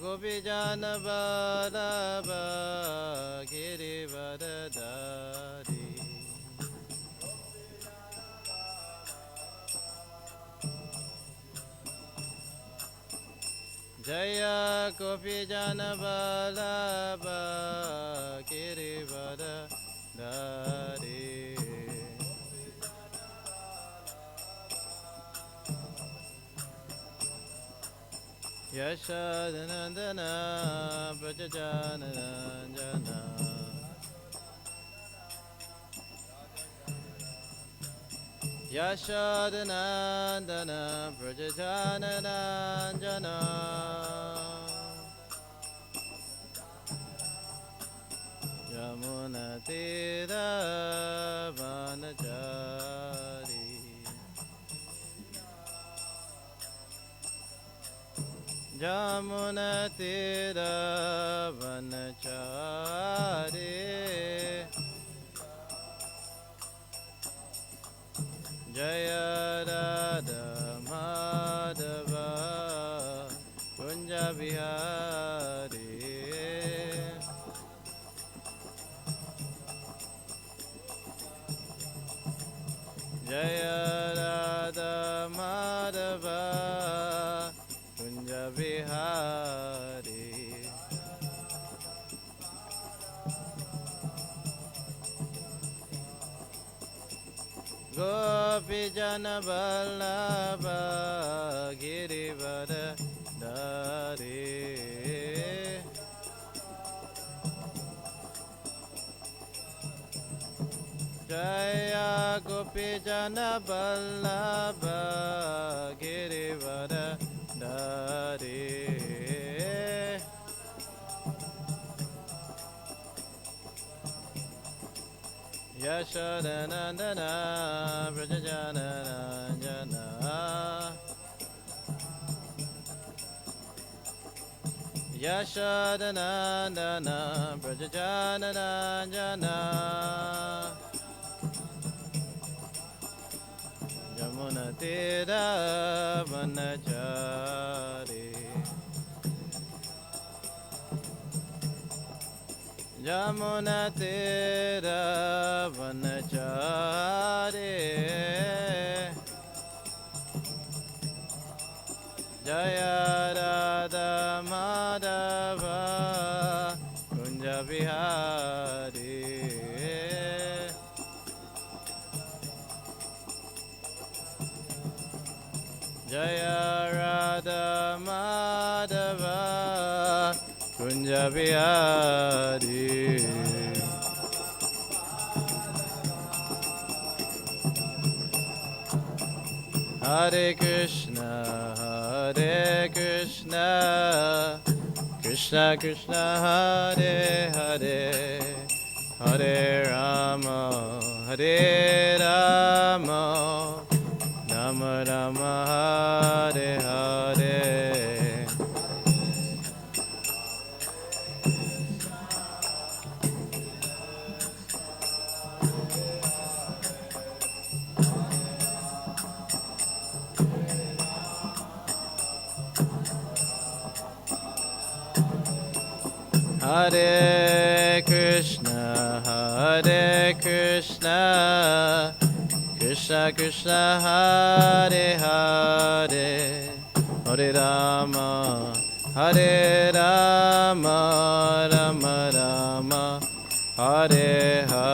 Gopijana Vallabha Girivardhari Jaya Gopijana Vallabha Girivardhari Yashodanandana Prajajanaranja Yashodanandana Prajajanaranja Yamunatira Vanachari Yamunatira Vanachari Jaya Radha Madhava Kunja Vihari Jaya Radha Madhava Kunja Vihari Gopijana Vallabha Girivardhari Jaya Gopijana Vallabha Girivardhari Yashodanandana Prajajanaranja Yashodanandana Prajajanaranja Yamunatira Vanachari Yamunatira Vanachari Jaya Radha Madhava Kunja Vihari Jaya Radha Madhava Kunja Vihari Hare Krishna Krishna Krishna Hare Hare Hare Rama Rama Rama Hare Hare Hare Krishna Krishna Krishna Hare Hare Hare Rama Rama Rama Hare Hare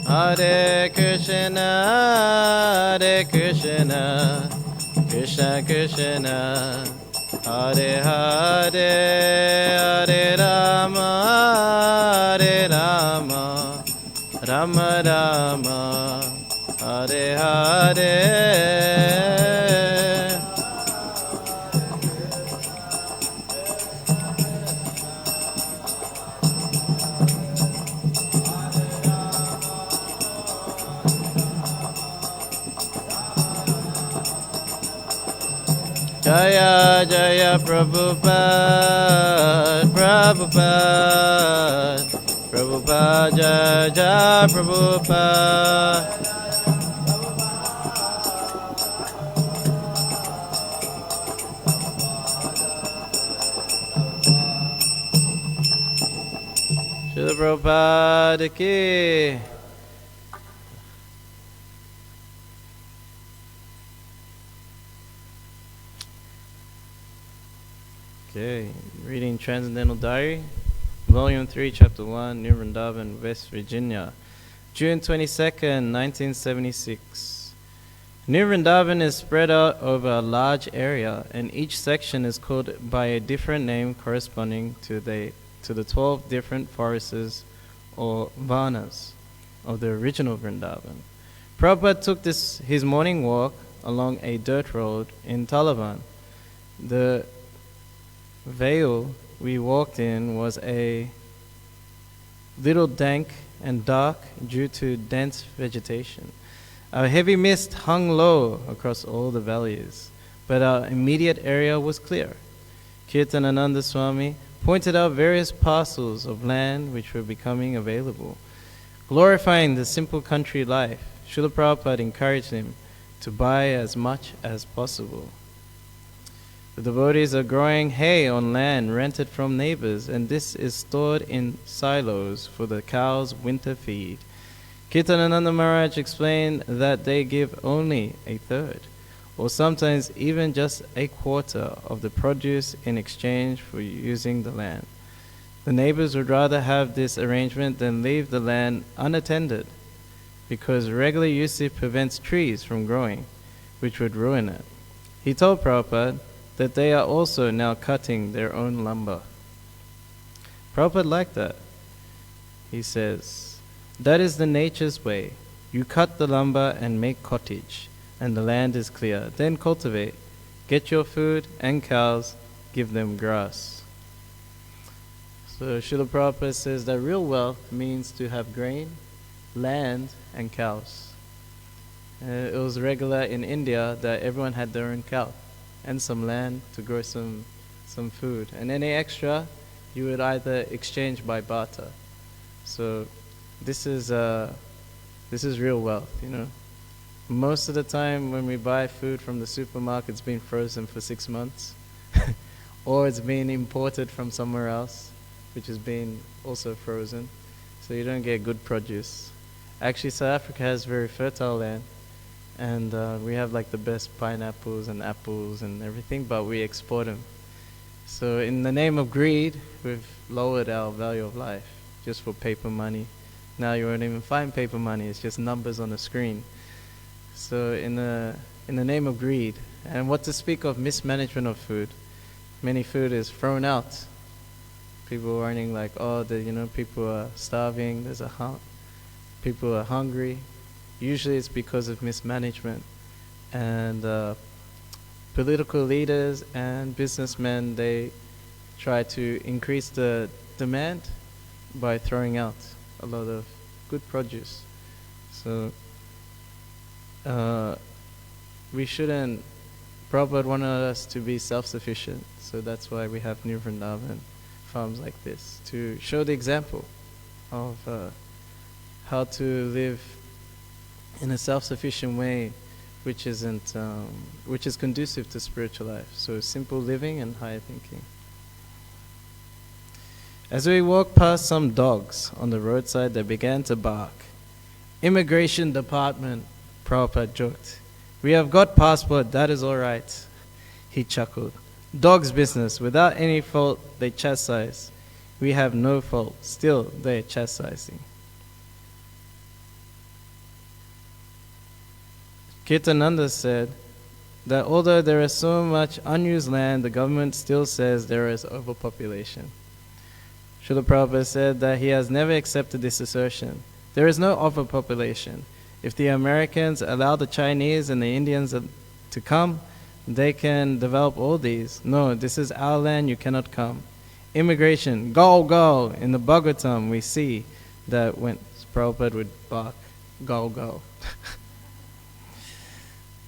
Hare Krishna, Krishna Krishna, Hare Hare, Hare Rama, Rama Rama, Hare Hare. Jaya Jaya Prabhupada, Prabhupada, Prabhupada, Jaya Jaya Prabhupada. Srila Prabhupada ki. Okay, reading Transcendental Diary, Volume 3, Chapter 1, New Vrindavan, West Virginia, June 22nd, 1976. New Vrindavan is spread out over a large area, and each section is called by a different name corresponding to the 12 different forests or varnas of the original Vrindavan. Prabhupada took his morning walk along a dirt road in Taliban. The vale we walked in was a little dank and dark due to dense vegetation. A heavy mist hung low across all the valleys, but our immediate area was clear. Kirtanananda Swami pointed out various parcels of land which were becoming available. Glorifying the simple country life, Srila Prabhupada encouraged him to buy as much as possible. The devotees are growing hay on land rented from neighbors, and this is stored in silos for the cows' winter feed. Kirtanananda Maharaj explained that they give only a third, or sometimes even just a quarter of the produce in exchange for using the land. The neighbors would rather have this arrangement than leave the land unattended, because regular usage prevents trees from growing, which would ruin it. He told Prabhupada that they are also now cutting their own lumber. Prabhupada liked that. He says, that is the nature's way. You cut the lumber and make cottage, and the land is clear. Then cultivate. Get your food and cows, give them grass. So Srila Prabhupada says that real wealth means to have grain, land, and cows. It was regular in India that everyone had their own cow and some land to grow some food. And any extra, you would either exchange by barter. So this is real wealth, you know. Most of the time when we buy food from the supermarket, it's been frozen for 6 months. Or it's been imported from somewhere else, which has been also frozen. So you don't get good produce. Actually, South Africa has very fertile land. And we have like the best pineapples and apples and everything, but we export them. So in the name of greed, we've lowered our value of life just for paper money. Now you won't even find paper money, it's just numbers on the screen. So in the name of greed, and what to speak of mismanagement of food, many food is thrown out. People are earning like, people are starving, people are hungry. Usually it's because of mismanagement, and political leaders and businessmen, they try to increase the demand by throwing out a lot of good produce. So we shouldn't, Prabhupada wanted us to be self-sufficient, so that's why we have New Vrindavan farms like this, to show the example of how to live in a self-sufficient way, which is conducive to spiritual life. So simple living and higher thinking. As we walked past some dogs on the roadside, they began to bark. Immigration department, Prabhupada joked. We have got passport, that is all right. He chuckled. Dog's business, without any fault, they chastise. We have no fault, still they are chastising. Kirtananda said that although there is so much unused land, the government still says there is overpopulation. Srila Prabhupada said that he has never accepted this assertion. There is no overpopulation. If the Americans allow the Chinese and the Indians to come, they can develop all these. No, this is our land, you cannot come. Immigration, go, go. In the Bhagavatam, we see that when Prabhupada would bark, go, go.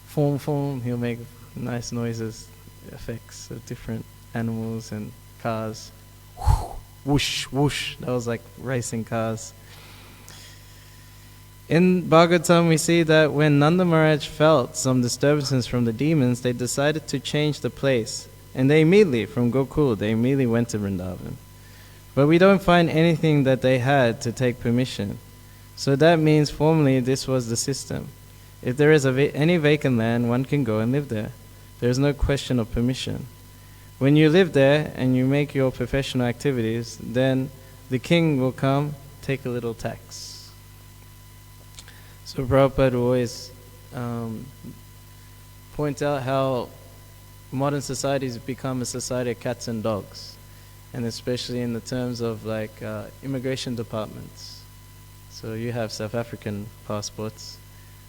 Foom, foom, he'll make nice noises. effects of different animals and cars. Whoosh, whoosh. That was like racing cars. In Bhagavatam, we see that when Nanda Maharaj felt some disturbances from the demons, they decided to change the place. And they immediately, from Gokul, they immediately went to Vrindavan. But we don't find anything that they had to take permission. So that means formally this was the system. If there is any vacant land, one can go and live there. There is no question of permission. When you live there and you make your professional activities, then the king will come, take a little tax. So Prabhupada always point out how modern society has become a society of cats and dogs, and especially in the terms of like immigration departments. So you have South African passports,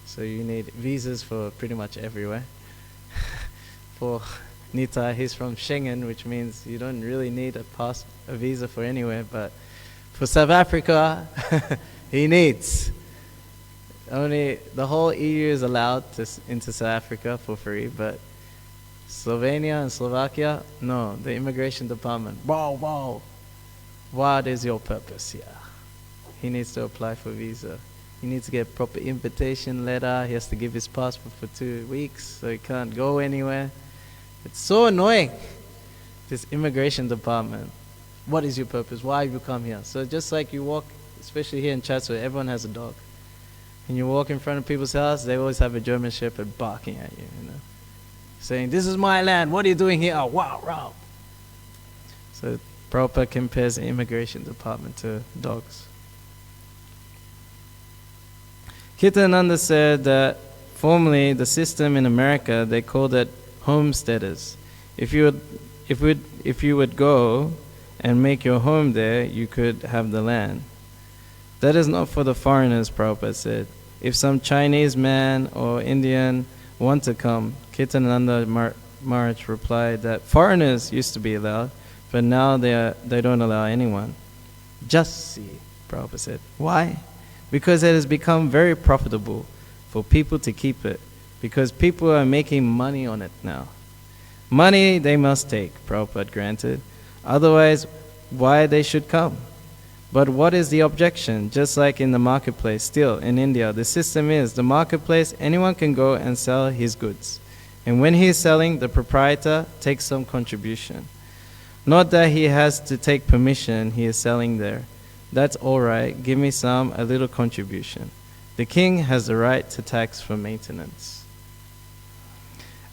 so you need visas for pretty much everywhere. For Nita, he's from Schengen, which means you don't really need a visa for anywhere, but for South Africa, he needs. Only the whole EU is allowed into South Africa for free, but Slovenia and Slovakia, no, the immigration department. Wow. What is your purpose here? He needs to apply for visa. He needs to get proper invitation letter. He has to give his passport for 2 weeks, so he can't go anywhere. It's so annoying, this immigration department. What is your purpose? Why have you come here? So just like you walk, especially here in Chatsworth, everyone has a dog. And you walk in front of people's house, they always have a German Shepherd barking at you, saying, "This is my land, what are you doing here?" Oh, wow. So Prabhupada compares the immigration department to dogs. Kirtananda said that formerly the system in America, they called it homesteaders. If you would go and make your home there, you could have the land. That is not for the foreigners, Prabhupada said. If some Chinese man or Indian want to come, Kirtananda Maharaj replied that foreigners used to be allowed, but now they don't allow anyone. Just see, Prabhupada said. Why? Because it has become very profitable for people to keep it, because people are making money on it now. Money they must take, Prabhupada granted. Otherwise, why they should come? But what is the objection? Just like in the marketplace, still in India, the system is the marketplace, anyone can go and sell his goods. And when he is selling, the proprietor takes some contribution. Not that he has to take permission, he is selling there. That's all right, give me a little contribution. The king has the right to tax for maintenance.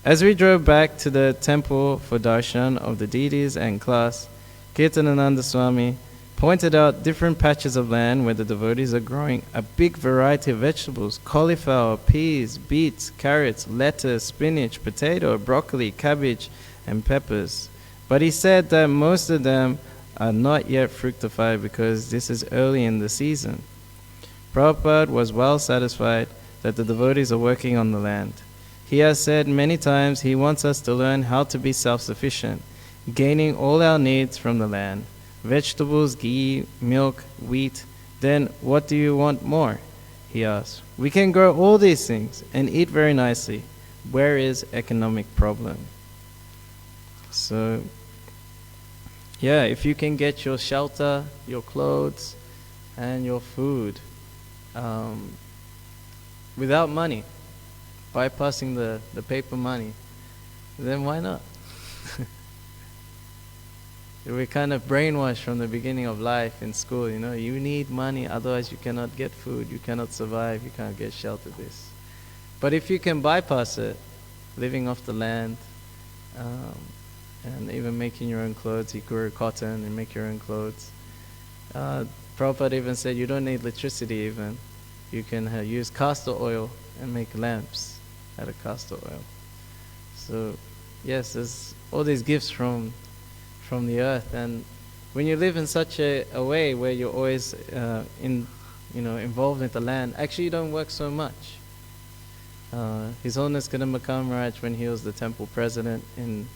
As we drove back to the temple for darshan of the deities and class, Kirtanananda Swami pointed out different patches of land where the devotees are growing a big variety of vegetables: cauliflower, peas, beets, carrots, lettuce, spinach, potato, broccoli, cabbage, and peppers. But he said that most of them are not yet fructified because this is early in the season. Prabhupada was well satisfied that the devotees are working on the land. He has said many times he wants us to learn how to be self-sufficient, gaining all our needs from the land. Vegetables, ghee, milk, wheat. Then what do you want more? He asked. We can grow all these things and eat very nicely. Where is economic problem? So, yeah, if you can get your shelter, your clothes, and your food without money, bypassing the paper money, then why not? We're kind of brainwashed from the beginning of life in school, you need money, otherwise you cannot get food, you cannot survive, you can't get shelter, this. But if you can bypass it, living off the land, and even making your own clothes, you grow cotton and make your own clothes. Prabhupada even said you don't need electricity even. You can use castor oil and make lamps out of castor oil. So, yes, there's all these gifts from the earth, and when you live in such a way where you're always involved with the land, actually you don't work so much. His Holiness Kadamba Maharaj, when he was the temple president in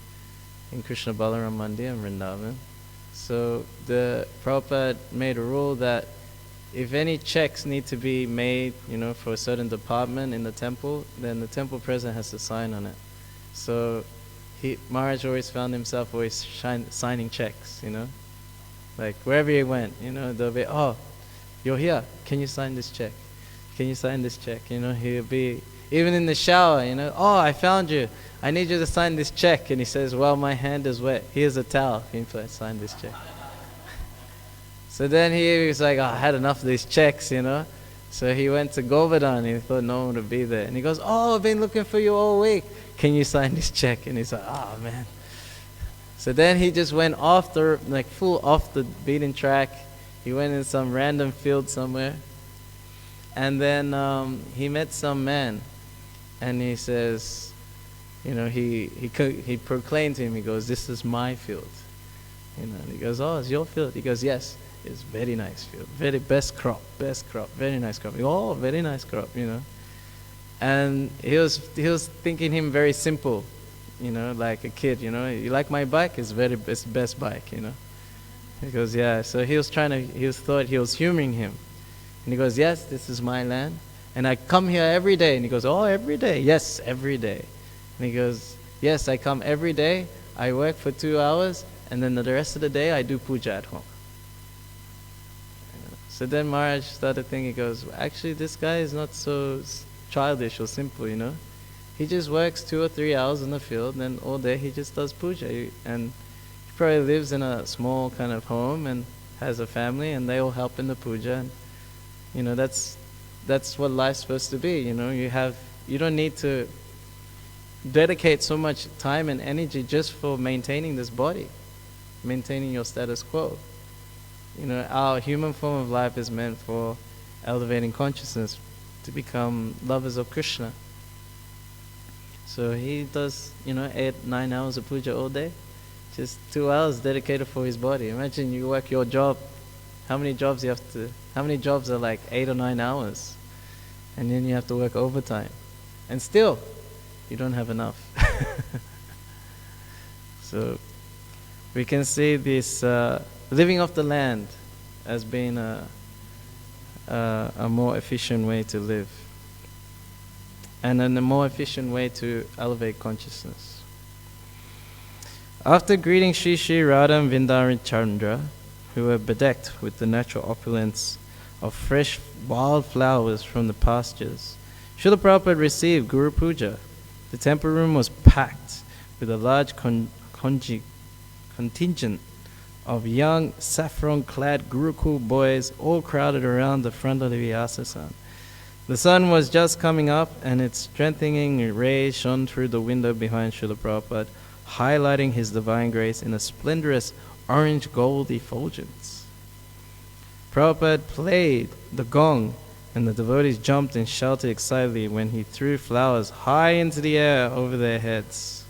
Krishna Balaram Mandir in Vrindavan, so the Prabhupada made a rule that if any checks need to be made, for a certain department in the temple, then the temple president has to sign on it. So Maharaj always found himself always signing checks, like wherever he went, they'll be, oh, you're here, can you sign this check? Can you sign this check? He'll be, even in the shower, oh, I found you, I need you to sign this check. And he says, well, my hand is wet, here's a towel, can you please sign this check? So then he was like, oh, I had enough of these checks, So he went to Govardhan, he thought no one would be there. And he goes, oh, I've been looking for you all week. Can you sign this check? And he's like, oh, man. So then he just went off full off the beaten track. He went in some random field somewhere. And then he met some man. And he says, he proclaimed to him, he goes, this is my field. And he goes, oh, it's your field? He goes, yes. It's very nice field, very best crop, very nice crop. Oh, very nice crop, And he was thinking him very simple, like a kid, You like my bike? It's best bike, He goes, yeah. So he thought he was humoring him, and he goes, yes, this is my land, and I come here every day. And he goes, oh, every day? Yes, every day. And he goes, yes, I come every day. I work for 2 hours, and then the rest of the day I do puja at home. So then Maharaj started thinking, he goes, actually this guy is not so childish or simple, He just works 2 or 3 hours in the field, and then all day he just does puja. And he probably lives in a small kind of home and has a family, and they all help in the puja. And, that's what life's supposed to be, You don't need to dedicate so much time and energy just for maintaining this body, maintaining your status quo. Our human form of life is meant for elevating consciousness, to become lovers of Krishna. So he does, 8-9 hours of puja all day, just 2 hours dedicated for his body. Imagine you work your job, how many jobs are like 8 or 9 hours? And then you have to work overtime. And still, you don't have enough. So we can see this living off the land as being a more efficient way to live, and a more efficient way to elevate consciousness. After greeting Shri Radha and Vrindavan Chandra, who were bedecked with the natural opulence of fresh wild flowers from the pastures, Srila Prabhupada received Guru Puja. The temple room was packed with a large contingent of young saffron-clad Gurukul boys all crowded around the front of the Vyasa-san. The sun was just coming up, and its strengthening rays shone through the window behind Srila Prabhupada, highlighting his divine grace in a splendorous orange-gold effulgence. Prabhupada played the gong, and the devotees jumped and shouted excitedly when he threw flowers high into the air over their heads.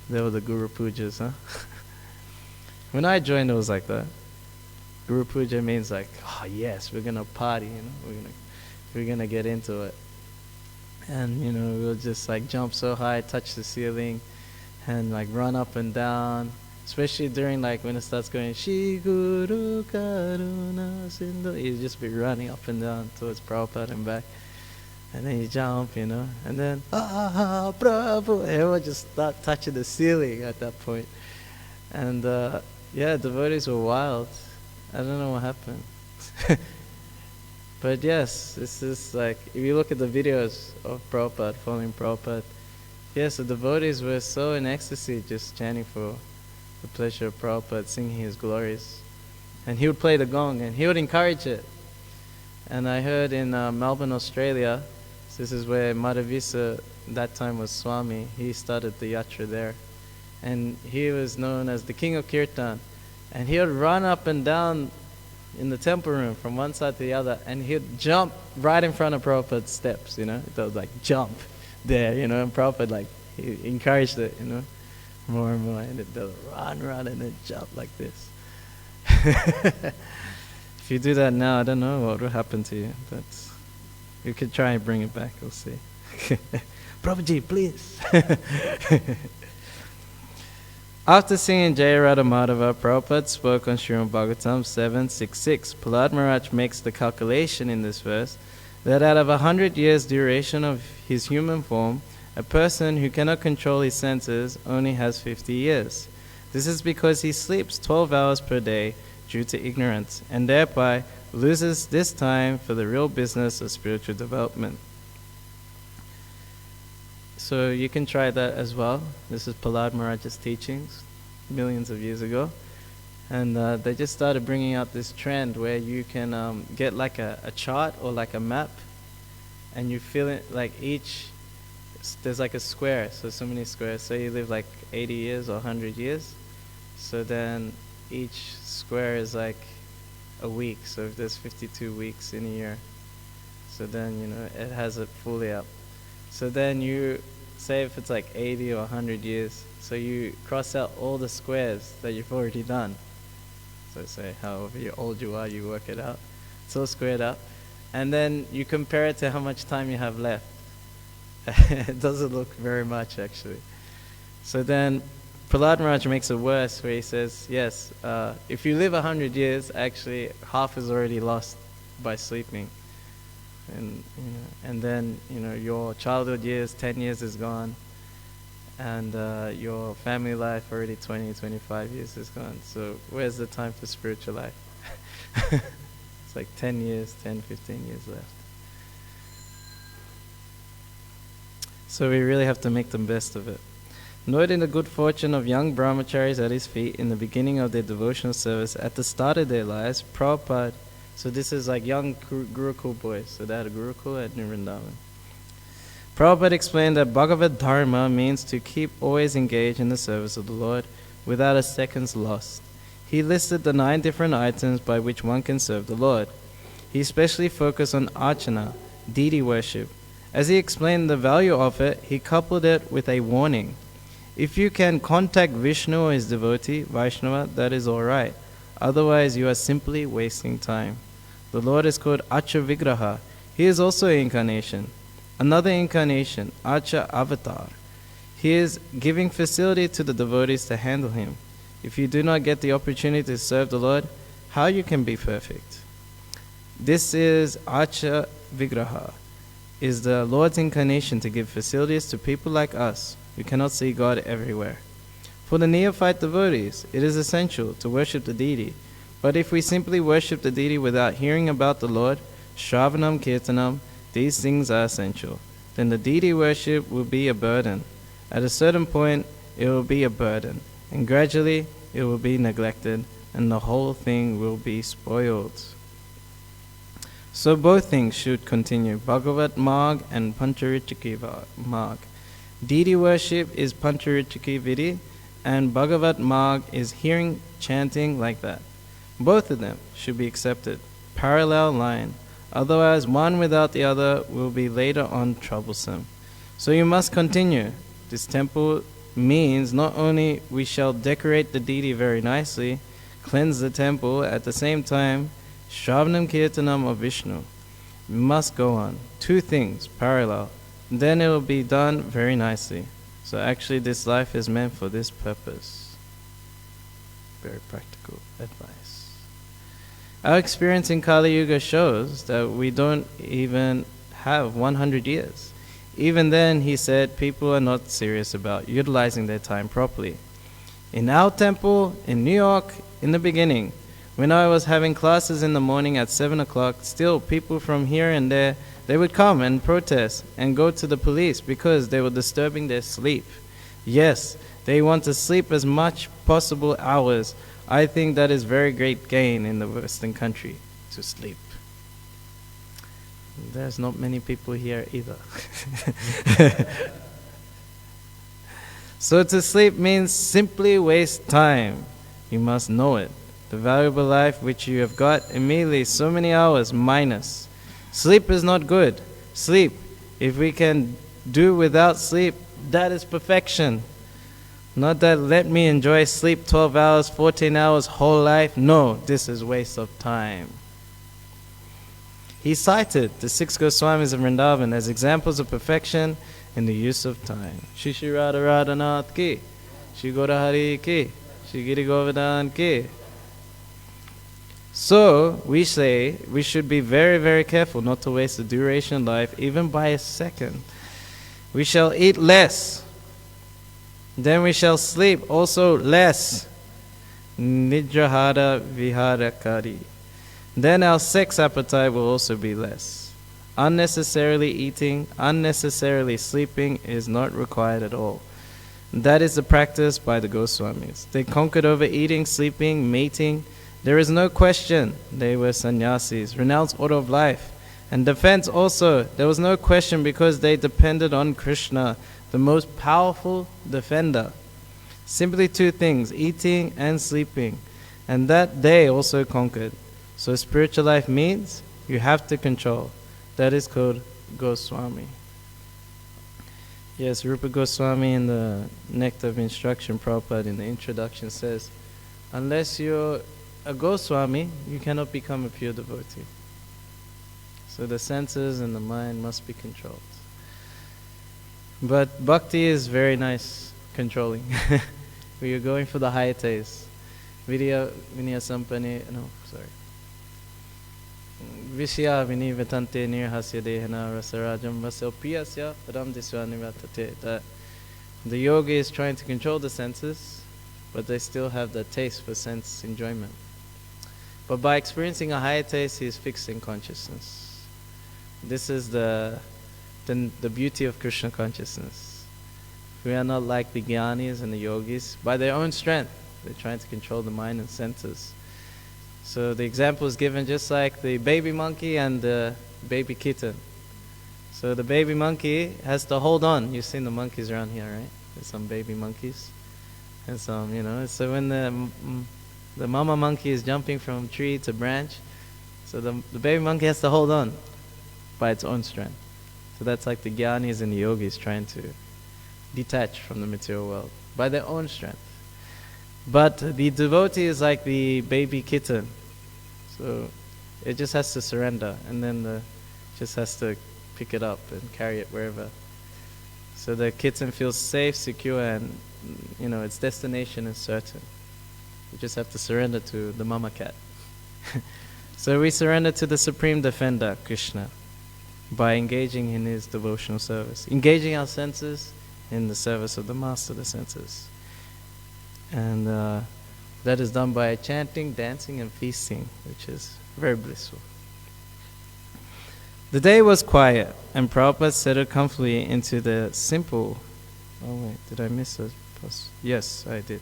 They were the Guru Pujas, huh? When I joined, it was like that. Guru Puja means like, oh yes, we're gonna party, we're gonna get into it. And we'll just like jump so high, touch the ceiling, and like run up and down. Especially during like when it starts going, Shri Guru Karuna Sindhu, you just be running up and down towards Prabhupada and back. And then you jump, and then, Prabhu, everyone just start touching the ceiling at that point. And devotees were wild. I don't know what happened. But yes, this is like, if you look at the videos of Prabhupada, following Prabhupada, yes, the devotees were so in ecstasy just chanting for the pleasure of Prabhupada, singing his glories. And he would play the gong, and he would encourage it. And I heard in Melbourne, Australia, this is where Madhavisa, that time was Swami, he started the yatra there. And he was known as the king of kirtan. And he would run up and down in the temple room from one side to the other, and he would jump right in front of Prabhupada's steps, It was like, jump there, and Prabhupada, like, he encouraged it, more and more, and they'll run, and then jump like this. If you do that now, I don't know what will happen to you, but you could try and bring it back, we'll see. Prabhuji, please. After singing Jaya Radha Madhava, Prabhupada spoke on Srimad Bhagavatam 7.6.6. Prahlad Maharaj makes the calculation in this verse that out of 100 years duration of his human form, A person who cannot control his senses only has 50 years. This is because he sleeps 12 hours per day due to ignorance, and thereby loses this time for the real business of spiritual development. So you can try that as well. This is Prahlad Maharaj's teachings millions of years ago. And they just started bringing out this trend where you can get like a chart or like a map, and you feel it like there's like a square, so many squares. So you live like 80 years or 100 years. So then each square is like a week. So if there's 52 weeks in a year, so then, it has it fully up. So then you say if it's like 80 or 100 years, so you cross out all the squares that you've already done. So say however old you are, you work it out. It's all squared up. And then you compare it to how much time you have left. It doesn't look very much, actually. So then Prahlad Maharaj makes it worse, where he says, yes, if you live 100 years, actually half is already lost by sleeping. And then your childhood years, 10 years is gone, and your family life already 20, 25 years is gone. So where's the time for spiritual life? It's like 10 years, 10, 15 years left. So we really have to make the best of it. Noting the good fortune of young brahmacharis at his feet in the beginning of their devotional service at the start of their lives, Prabhupada, so this is like young Gurukul boys, so they had a Gurukul at New Vrindavan. Prabhupada explained that Bhagavad Dharma means to keep always engaged in the service of the Lord without a second's loss. He listed the 9 different items by which one can serve the Lord. He especially focused on archana, deity worship. As he explained the value of it, he coupled it with a warning. If you can contact Vishnu or his devotee, Vaishnava, that is all right. Otherwise, you are simply wasting time. The Lord is called Acha Vigraha. He is also an incarnation. Another incarnation, Acha Avatar. He is giving facility to the devotees to handle him. If you do not get the opportunity to serve the Lord, how you can be perfect? This is Acha Vigraha, is the Lord's incarnation to give facilities to people like us who cannot see God everywhere. For the neophyte devotees, it is essential to worship the deity. But if we simply worship the deity without hearing about the Lord, Shravanam, Kirtanam, these things are essential, then the deity worship will be a burden. At a certain point, it will be a burden, and gradually it will be neglected, and the whole thing will be spoiled. So both things should continue, Bhagavat Marg and Pancharichiki Marg. Deity worship is Pancharichiki Vidi, and Bhagavat Marg is hearing chanting like that. Both of them should be accepted, parallel line. Otherwise, one without the other will be later on troublesome. So you must continue. This temple means not only we shall decorate the deity very nicely, cleanse the temple, at the same time, Shravanam Kirtanam of Vishnu. We must go on. 2 things, parallel. Then it will be done very nicely. So actually this life is meant for this purpose. Very practical advice. Our experience in Kali Yuga shows that we don't even have 100 years. Even then, he said, people are not serious about utilizing their time properly. In our temple, in New York, in the beginning, when I was having classes in the morning at 7 o'clock, still people from here and there, they would come and protest and go to the police because they were disturbing their sleep. Yes, they want to sleep as much possible hours. I think that is very great gain in the Western country, to sleep. There's not many people here either. So to sleep means simply waste time. You must know it. The valuable life which you have got, immediately so many hours minus. Sleep is not good. Sleep, if we can do without sleep, that is perfection. Not that let me enjoy sleep 12 hours, 14 hours, whole life. No, this is waste of time. He cited the 6 Goswamis of Vrindavan as examples of perfection in the use of time. Shri Shri Radha Radhanath ki, Shri Gaurahari ki, Shri Giri Govardhan ki. So, we say we should be very, very careful not to waste the duration of life even by a second. We shall eat less. Then we shall sleep also less. Nidrahara viharakari. Then our sex appetite will also be less. Unnecessarily eating, unnecessarily sleeping is not required at all. That is the practice by the Goswamis. They conquered over eating, sleeping, mating. There is no question they were sannyasis, renounced order of life. And defense also, there was no question because they depended on Krishna, the most powerful defender. Simply two things, eating and sleeping. And that they also conquered. So spiritual life means you have to control. That is called Goswami. Yes, Rupa Goswami in the Nectar of Instruction, Prabhupada in the introduction says, unless you're a Goswami, you cannot become a pure devotee. So the senses and the mind must be controlled. But bhakti is very nice controlling. We are going for the higher taste. Vidya Vinaya Sampani, no, sorry. Vishya Vinivatante Nirhasya Dehana Rasarajam Vasilpiyasya Ram Diswanivatate. That the yogi is trying to control the senses, but they still have the taste for sense enjoyment. But by experiencing a higher taste, he is fixing consciousness. This is the beauty of Krishna consciousness. We are not like the jnanis and the yogis. By their own strength, they're trying to control the mind and senses. So the example is given just like the baby monkey and the baby kitten. So the baby monkey has to hold on. You've seen the monkeys around here, right? There's some baby monkeys. And some, so when the mama monkey is jumping from tree to branch, so the baby monkey has to hold on by its own strength. So that's like the jnanis and the yogis trying to detach from the material world by their own strength. But the devotee is like the baby kitten. So it just has to surrender, and then just has to pick it up and carry it wherever. So the kitten feels safe, secure, and its destination is certain. You just have to surrender to the mama cat. So we surrender to the Supreme Defender, Krishna, by engaging in his devotional service, engaging our senses in the service of the Master of the senses. And that is done by chanting, dancing, and feasting, which is very blissful. The day was quiet, and Prabhupada settled comfortably into the simple... Oh wait, did I miss a... Yes, I did.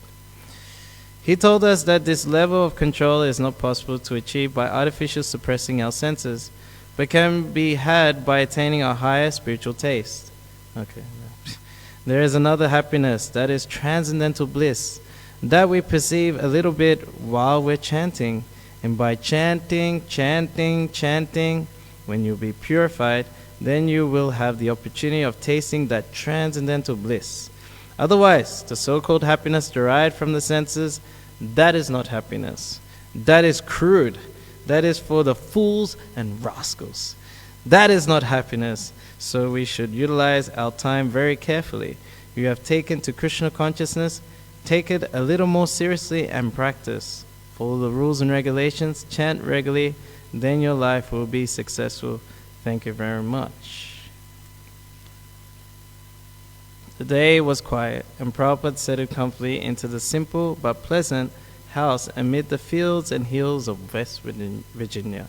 He told us that this level of control is not possible to achieve by artificially suppressing our senses, but can be had by attaining a higher spiritual taste. Okay. There is another happiness, that is transcendental bliss, that we perceive a little bit while we're chanting. And by chanting, when you'll be purified, then you will have the opportunity of tasting that transcendental bliss. Otherwise, the so-called happiness derived from the senses, that is not happiness. That is crude. That is for the fools and rascals. That is not happiness. So we should utilize our time very carefully. You have taken to Krishna consciousness, take it a little more seriously and practice. Follow the rules and regulations, chant regularly, then your life will be successful. Thank you very much. The day was quiet, and Prabhupada settled comfortably into the simple but pleasant house amid the fields and hills of West Virginia.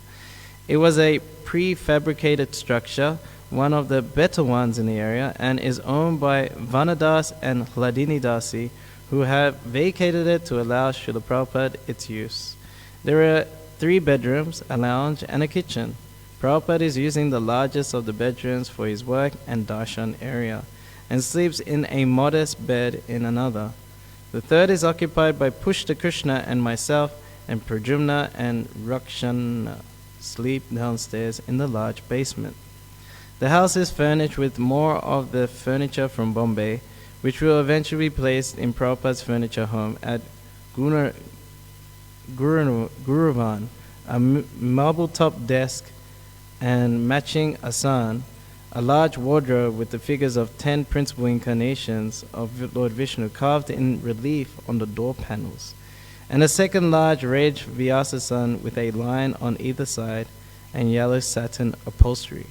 It was a prefabricated structure, one of the better ones in the area, and is owned by Vanadas and Hladini Dasi, who have vacated it to allow Srila Prabhupada its use. There are 3 bedrooms, a lounge, and a kitchen. Prabhupada is using the largest of the bedrooms for his work and darshan area, and sleeps in a modest bed in another. The third is occupied by Pushta Krishna and myself, and Pradyumna and Rakshana sleep downstairs in the large basement. The house is furnished with more of the furniture from Bombay, which will eventually be placed in Prabhupada's furniture home at Guruvan, a marble-top desk and matching asan, a large wardrobe with the figures of 10 principal incarnations of Lord Vishnu carved in relief on the door panels, and a second large red Vyasasan with a lion on either side and yellow satin upholstery.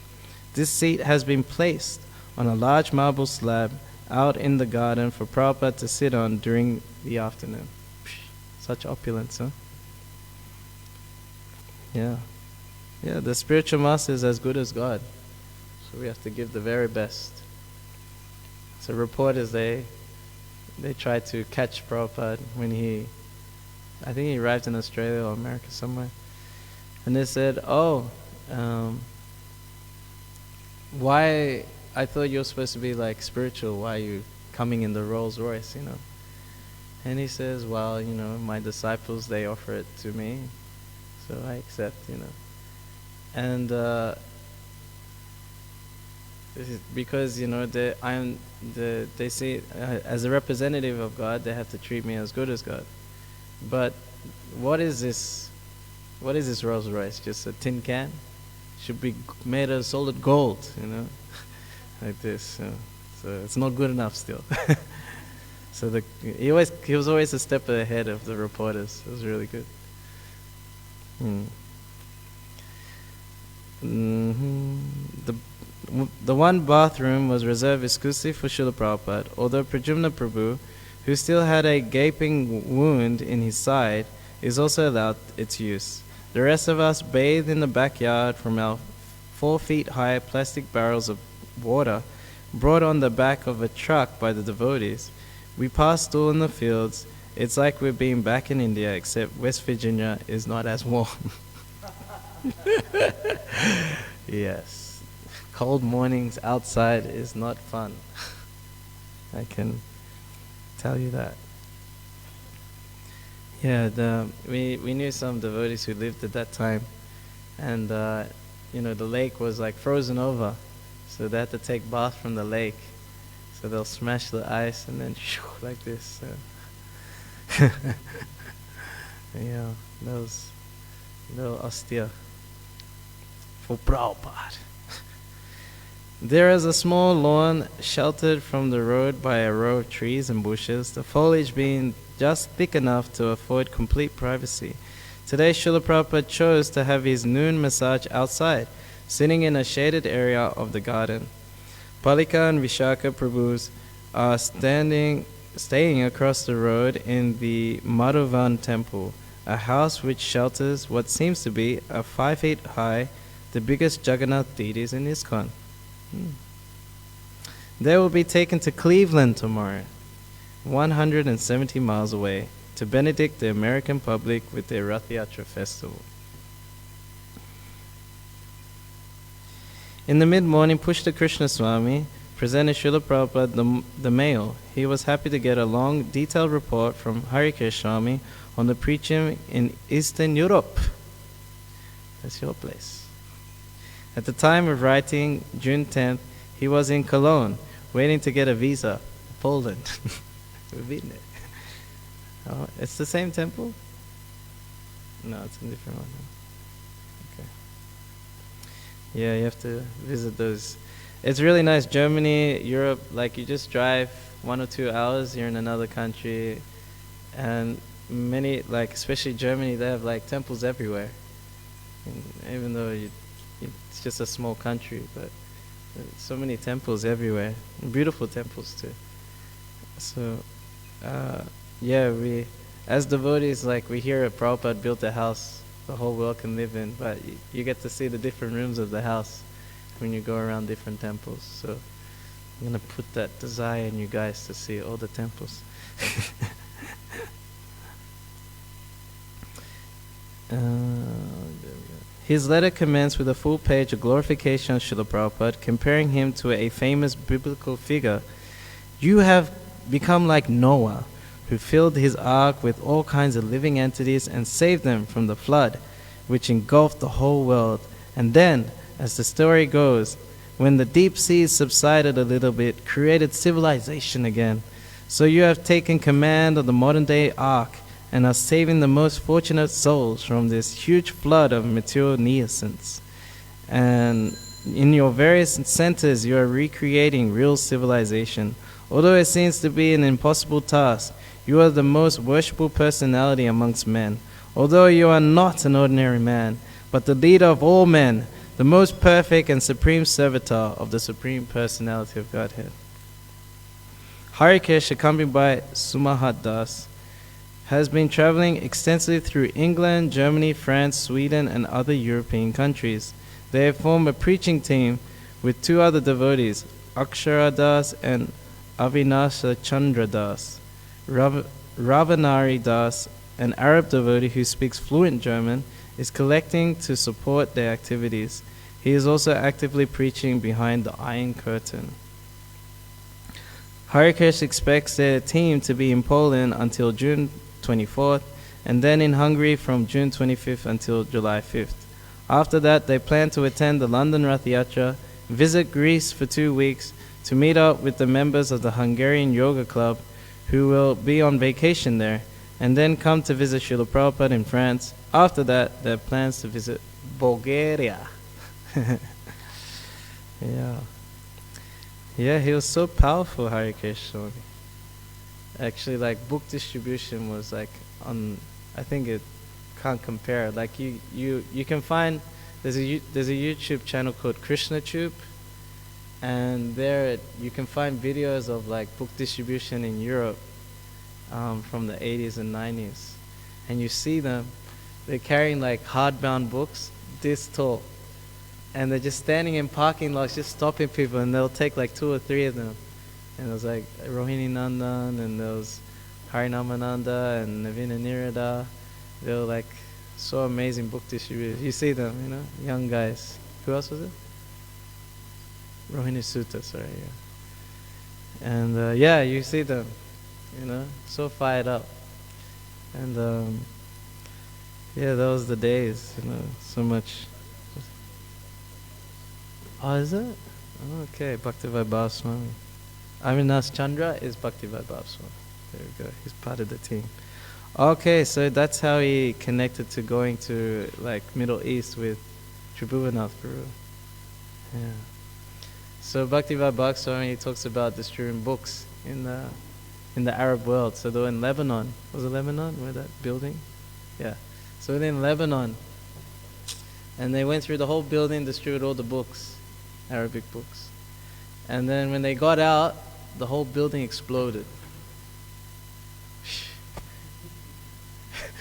This seat has been placed on a large marble slab out in the garden for Prabhupada to sit on during the afternoon. Such opulence, huh? Yeah. Yeah, the spiritual master is as good as God. So we have to give the very best. So reporters, they tried to catch Prabhupada when I think he arrived in Australia or America somewhere. And they said, why, I thought you were supposed to be like spiritual, why are you coming in the Rolls Royce, you know? And he says, well, you know, my disciples, they offer it to me, so I accept, you know. And because, you know, they say, as a representative of God, they have to treat me as good as God. But what is this Rolls Royce? Just a tin can? Should be made of solid gold, you know, like this. So it's not good enough still. So he was always a step ahead of the reporters. It was really good. The one bathroom was reserved exclusively for Srila Prabhupada, although Pradyumna Prabhu, who still had a gaping wound in his side, is also allowed its use. The rest of us bathed in the backyard from our 4 feet high plastic barrels of water brought on the back of a truck by the devotees. We passed all in the fields. It's like we're being back in India, except West Virginia is not as warm. Yes. Cold mornings outside is not fun. I can tell you that. Yeah, we knew some devotees who lived at that time, and you know, the lake was like frozen over, so they had to take bath from the lake. So they'll smash the ice and then like this. Yeah, that was a little austere for Prabhupada. There is a small lawn sheltered from the road by a row of trees and bushes, the foliage being just thick enough to afford complete privacy. Today, Srila Prabhupada chose to have his noon massage outside, sitting in a shaded area of the garden. Palika and Vishaka Prabhus are staying across the road in the Madhuvan temple, a house which shelters what seems to be a 5 feet high, the biggest Jagannath deities in ISKCON. They will be taken to Cleveland tomorrow, 170 miles away, to benedict the American public with their Rath Yatra festival. In the mid-morning, Pushta Krishna Swami presented Srila Prabhupada the mail. He was happy to get a long, detailed report from Harikesh Swami on the preaching in Eastern Europe. That's your place. At the time of writing, June 10th, he was in Cologne, waiting to get a visa. Poland. We've been there. Oh, it's the same temple? No, it's a different one. Okay. Yeah, you have to visit those. It's really nice. Germany, Europe, like you just drive 1 or 2 hours, you're in another country. And many, like especially Germany, they have like temples everywhere. And even though it's just a small country, but so many temples everywhere. Beautiful temples too. So, yeah, we, as devotees, like we hear Prabhupada built a house the whole world can live in, but you get to see the different rooms of the house when you go around different temples. So I'm going to put that desire in you guys to see all the temples. His letter commenced with a full page of glorification of Srila Prabhupada, comparing him to a famous biblical figure. You have become like Noah, who filled his ark with all kinds of living entities and saved them from the flood, which engulfed the whole world. And then, as the story goes, when the deep seas subsided a little bit, created civilization again. So you have taken command of the modern-day ark and are saving the most fortunate souls from this huge flood of material nuisance. And in your various centers, you are recreating real civilization. Although it seems to be an impossible task, you are the most worshipful personality amongst men. Although you are not an ordinary man, but the leader of all men, the most perfect and supreme servitor of the Supreme Personality of Godhead. Harikesh, accompanied by Sumahat Das, has been traveling extensively through England, Germany, France, Sweden, and other European countries. They have formed a preaching team with two other devotees, Akshara Das and Avinasha Chandra Das. Ravanari Das, an Arab devotee who speaks fluent German, is collecting to support their activities. He is also actively preaching behind the Iron Curtain. Harikesh expects their team to be in Poland until June 24th, and then in Hungary from June 25th until July 5th. After that, they plan to attend the London Rath Yatra, visit Greece for 2 weeks, to meet up with the members of the Hungarian Yoga Club who will be on vacation there, and then come to visit Srila Prabhupada in France. After that, they have plans to visit Bulgaria. Yeah, he was so powerful, Harikesh Swami. Actually, like, book distribution was like on, I think it can't compare. Like, you can find, there's a YouTube channel called KrishnaTube, and there you can find videos of like book distribution in Europe from the 80s and 90s, and you see them, they're carrying like hardbound books this tall, and they're just standing in parking lots just stopping people, and they'll take like 2 or 3 of them. And it was like Rohini-Nandan, and there was Harinamananda and Navina Nirada. They were like so amazing book distributors. You see them, you know, young guys. Who else was it? Rohini Sutta, sorry. Yeah. And yeah, you see them, you know, so fired up. And yeah, those the days, you know, so much. Oh, is it? Oh, okay, Bhakti Vaibhav Swami. Avinash Chandra is Bhakti Vaibhav Swami. There we go. He's part of the team. Okay, so that's how he connected to going to like Middle East with Tribhuvanath Guru. Yeah. So Bhakti Vaibhav Swami, he talks about distributing books in the Arab world. So they were in Lebanon. Was it Lebanon? Where that building? Yeah. So they're in Lebanon, and they went through the whole building, distributed all the books, Arabic books. And then when they got out, the whole building exploded.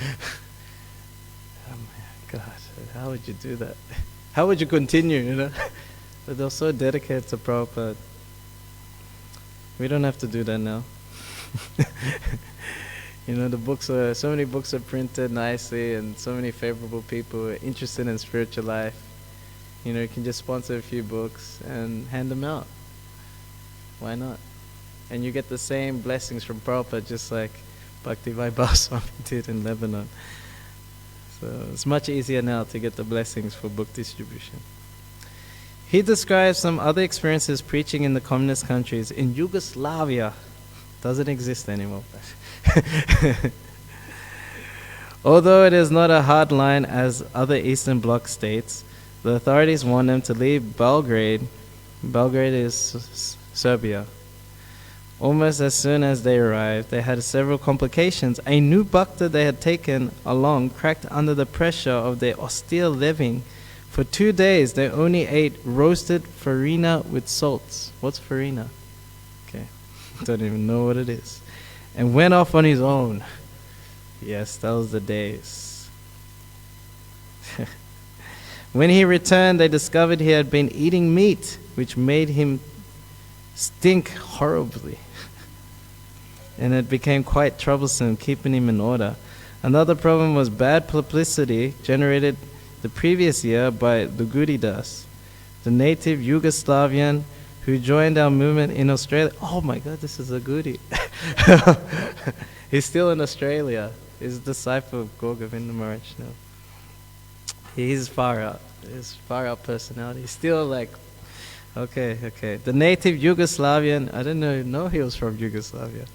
Oh my God, how would you do that? How would you continue, you know? But they're so dedicated to Prabhupada. We don't have to do that now. You know, so many books are printed nicely, and so many favorable people are interested in spiritual life. You know, you can just sponsor a few books and hand them out. Why not? And you get the same blessings from Prabhupada, just like Bhakti Vaibhav Swami did in Lebanon. So it's much easier now to get the blessings for book distribution. He describes some other experiences preaching in the communist countries. In Yugoslavia, doesn't exist anymore. Although it is not a hard line as other Eastern Bloc states, the authorities want him to leave Belgrade. Belgrade is Serbia. Almost as soon as they arrived, they had several complications. A new bhakta they had taken along cracked under the pressure of their austere living. For 2 days, they only ate roasted farina with salts. What's farina? Okay, don't even know what it is. And went off on his own. Yes, that was the days. When he returned, they discovered he had been eating meat, which made him stink horribly. And it became quite troublesome, keeping him in order. Another problem was bad publicity generated the previous year by Luguridas, the native Yugoslavian who joined our movement in Australia. Oh my God, this is a goodie. He's still in Australia. He's a disciple of Govinda Maharaj now. He's far out. He's far out personality. He's still like, okay. The native Yugoslavian, I didn't know he was from Yugoslavia.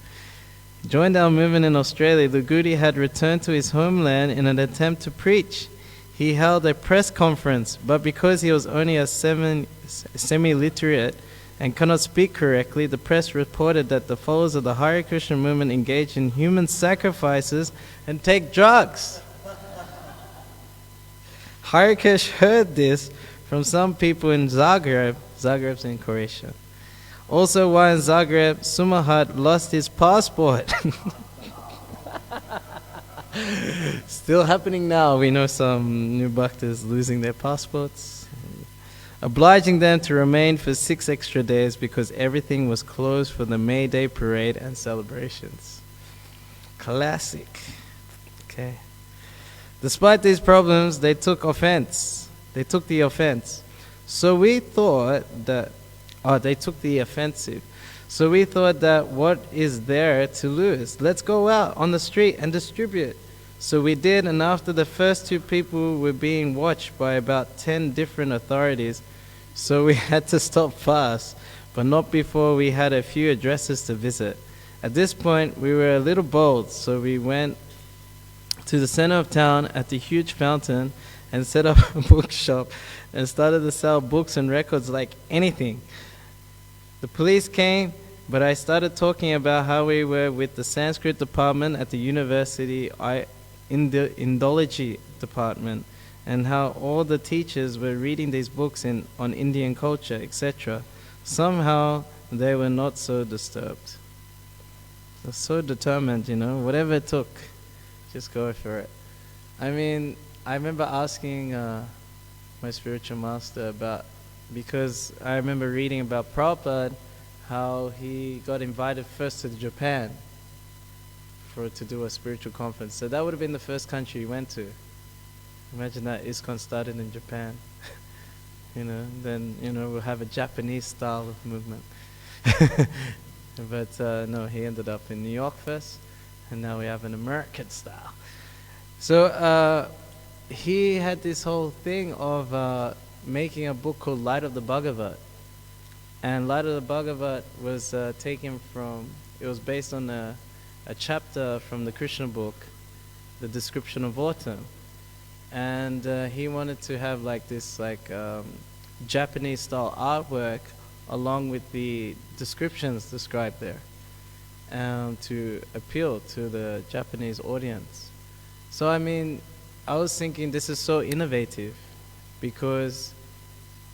Joined our movement in Australia. Lugudi had returned to his homeland in an attempt to preach. He held a press conference, but because he was only a semi-literate and cannot speak correctly, the press reported that the followers of the Hare Krishna movement engage in human sacrifices and take drugs. Harikesh heard this from some people in Zagreb. Zagreb's in Croatia. Also, while in Zagreb, Sumahat lost his passport. Still happening now. We know some new bhaktas losing their passports, obliging them to remain for 6 extra days because everything was closed for the May Day parade and celebrations. Classic. Okay. Despite these problems, they took offense. They took the offense. So we thought that, they took the offensive. So we thought that what is there to lose? Let's go out on the street and distribute. So we did, and after the first 2 people were being watched by about 10 different authorities, so we had to stop fast, but not before we had a few addresses to visit. At this point, we were a little bold, so we went to the center of town at the huge fountain and set up a bookshop and started to sell books and records like anything. The police came, but I started talking about how we were with the Sanskrit department at the university, in the Indology department, and how all the teachers were reading these books on Indian culture, etc. Somehow they were not so disturbed. They're so determined, whatever it took, just go for it. I mean, I remember asking my spiritual master because I remember reading about Prabhupada, how he got invited first to Japan to do a spiritual conference. So that would have been the first country he went to. Imagine that ISKCON started in Japan. Then we'll have a Japanese style of movement. But no, he ended up in New York first, and now we have an American style. So he had this whole thing of making a book called Light of the Bhagavat. And Light of the Bhagavat was taken from, it was based on a chapter from the Krishna book, the description of autumn. And he wanted to have this Japanese style artwork along with the descriptions described there, to appeal to the Japanese audience. So I mean, I was thinking this is so innovative because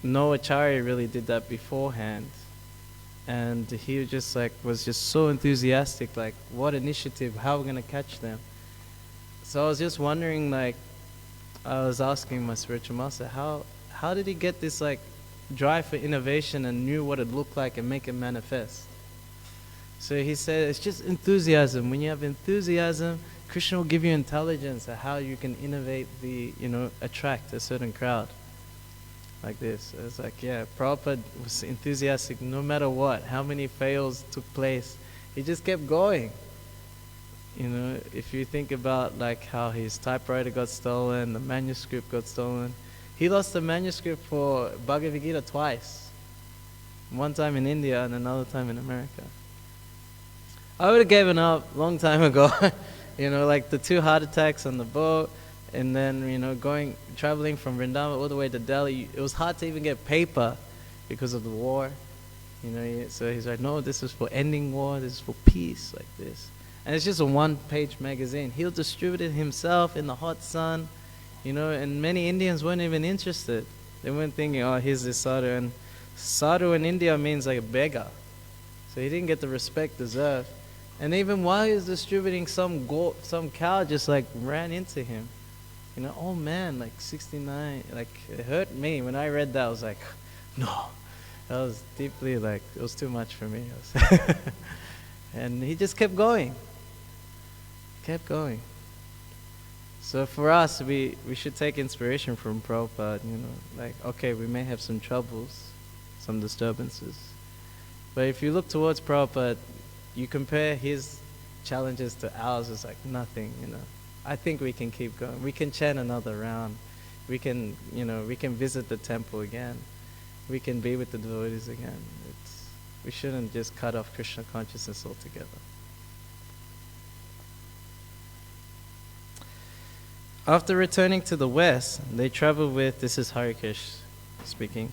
no Acharya really did that beforehand. And he was just so enthusiastic, what initiative, how are we going to catch them? So I was just wondering, I was asking my spiritual master, how did he get this drive for innovation and knew what it looked like and make it manifest? So he said, it's just enthusiasm. When you have enthusiasm, Krishna will give you intelligence of how you can innovate attract a certain crowd. Like this. It's Prabhupada was enthusiastic no matter what, how many fails took place. He just kept going. If you think about how his typewriter got stolen, the manuscript got stolen. He lost the manuscript for Bhagavad Gita twice. One time in India and another time in America. I would have given up long time ago. The 2 heart attacks on the boat, and then, traveling from Vrindavan all the way to Delhi. It was hard to even get paper because of the war. So he's like, no, this is for ending war, this is for peace, like this. And it's just a 1-page magazine. He'll distribute it himself in the hot sun, and many Indians weren't even interested. They weren't thinking, oh, here's this sadhu. And sadhu in India means a beggar. So he didn't get the respect deserved. And even while he was distributing, some cow just ran into him. Oh man, 69, it hurt me. When I read that, I was like, no. That was deeply, it was too much for me. And he just kept going. Kept going. So for us, we should take inspiration from Prabhupada, okay, we may have some troubles, some disturbances. But if you look towards Prabhupada, you compare his challenges to ours, it's nothing, I think we can keep going. We can chant another round. We can, we can visit the temple again. We can be with the devotees again. We shouldn't just cut off Krishna consciousness altogether. After returning to the West, they traveled with, this is Harikesh speaking.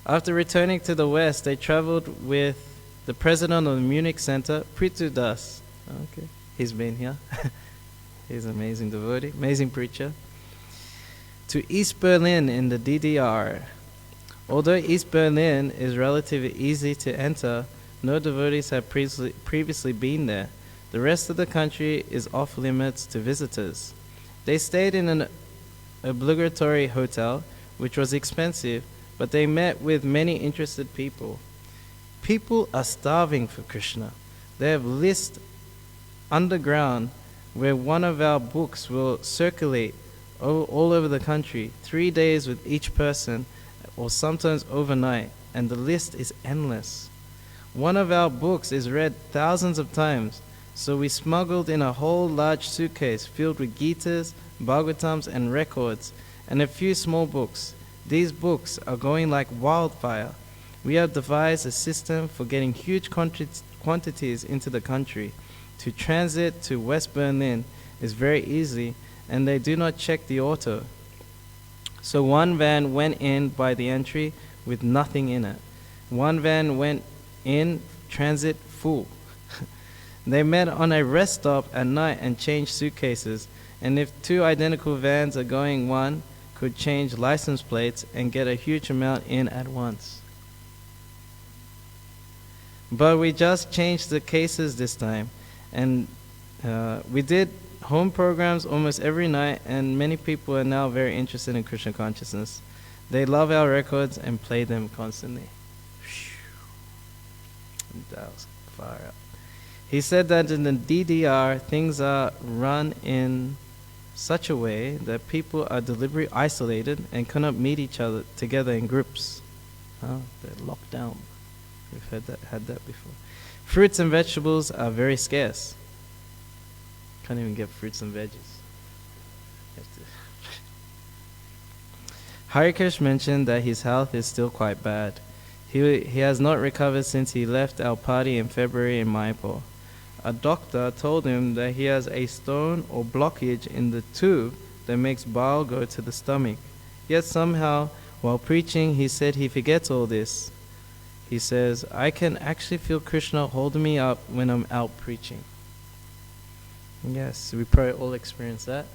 After returning to the West, they traveled with the president of the Munich Center, Prithu Das. Okay, he's been here. He's an amazing devotee, amazing preacher. To East Berlin in the DDR. Although East Berlin is relatively easy to enter, no devotees have previously been there. The rest of the country is off limits to visitors. They stayed in an obligatory hotel, which was expensive, but they met with many interested people. People are starving for Krishna. They have lists underground where one of our books will circulate all over the country, 3 days with each person, or sometimes overnight, and the list is endless. One of our books is read thousands of times, so we smuggled in a whole large suitcase filled with Gitas, Bhagavatams, and records, and a few small books. These books are going like wildfire. We have devised a system for getting huge quantities into the country. To transit to West Berlin is very easy, and they do not check the auto. So one van went in by the entry with nothing in it. One van went in transit full. They met on a rest stop at night and changed suitcases, and if two identical vans are going, one could change license plates and get a huge amount in at once. But we just changed the cases this time, and we did home programs almost every night, and many people are now very interested in Krishna consciousness. They love our records and play them constantly. That was far up. He said that in the DDR, things are run in such a way that people are deliberately isolated and cannot meet each other together in groups. They're locked down. We've had that before. Fruits and vegetables are very scarce. Can't even get fruits and veggies. Harikesh mentioned that his health is still quite bad. He has not recovered since he left our party in February in Mayapur. A doctor told him that he has a stone or blockage in the tube that makes bile go to the stomach. Yet somehow, while preaching, he said he forgets all this. He says, I can actually feel Krishna holding me up when I'm out preaching. Yes, we probably all experience that.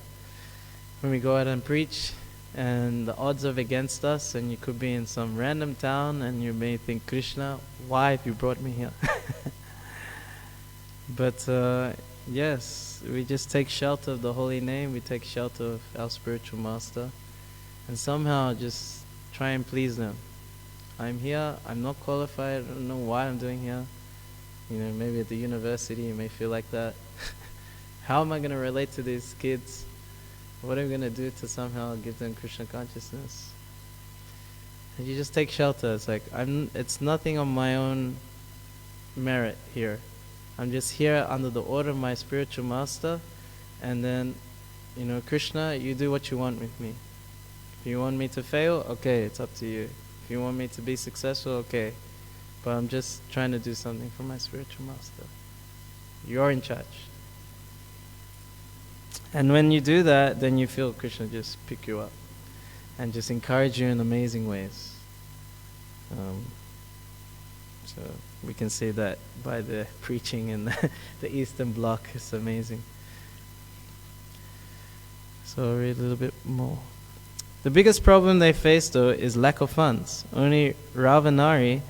When we go out and preach, and the odds are against us, and you could be in some random town, and you may think, Krishna, why have you brought me here? But yes, we just take shelter of the holy name, we take shelter of our spiritual master, and somehow just try and please them. I'm here, I'm not qualified, I don't know why I'm doing here. You know, maybe at the university you may feel like that. How am I going to relate to these kids? What am I going to do to somehow give them Krishna consciousness? And you just take shelter. It's like, it's nothing on my own merit here. I'm just here under the order of my spiritual master, and then, you know, Krishna, you do what you want with me. If you want me to fail, okay, it's up to you. If you want me to be successful, okay. But I'm just trying to do something for my spiritual master. You're in charge. And when you do that, then you feel Krishna just pick you up and just encourage you in amazing ways. So we can say that by the preaching in the Eastern Bloc. It's amazing. So I'll read a little bit more. The biggest problem they face, though, is lack of funds. Only Ravanari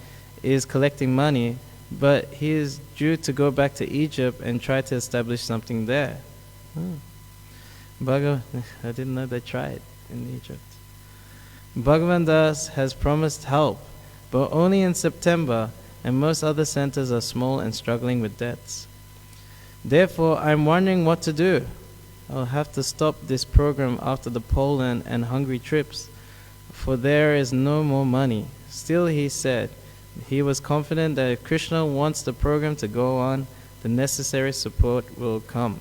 is collecting money, but he is due to go back to Egypt and try to establish something there. I didn't know they tried in Egypt. Bhagavan Das has promised help, but only in September, and most other centers are small and struggling with debts. Therefore, I'm wondering what to do. I'll have to stop this program after the Poland and Hungary trips, for there is no more money. Still, he said, he was confident that if Krishna wants the program to go on, the necessary support will come.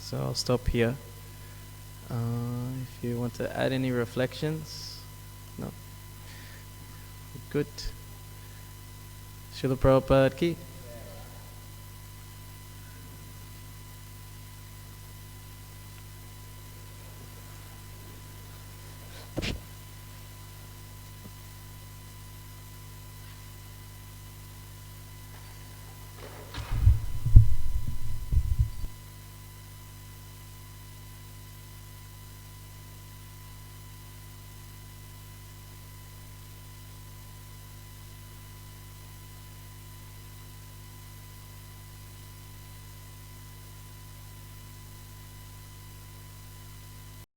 So I'll stop here. If you want to add any reflections? No? Good. Srila Prabhupada ki?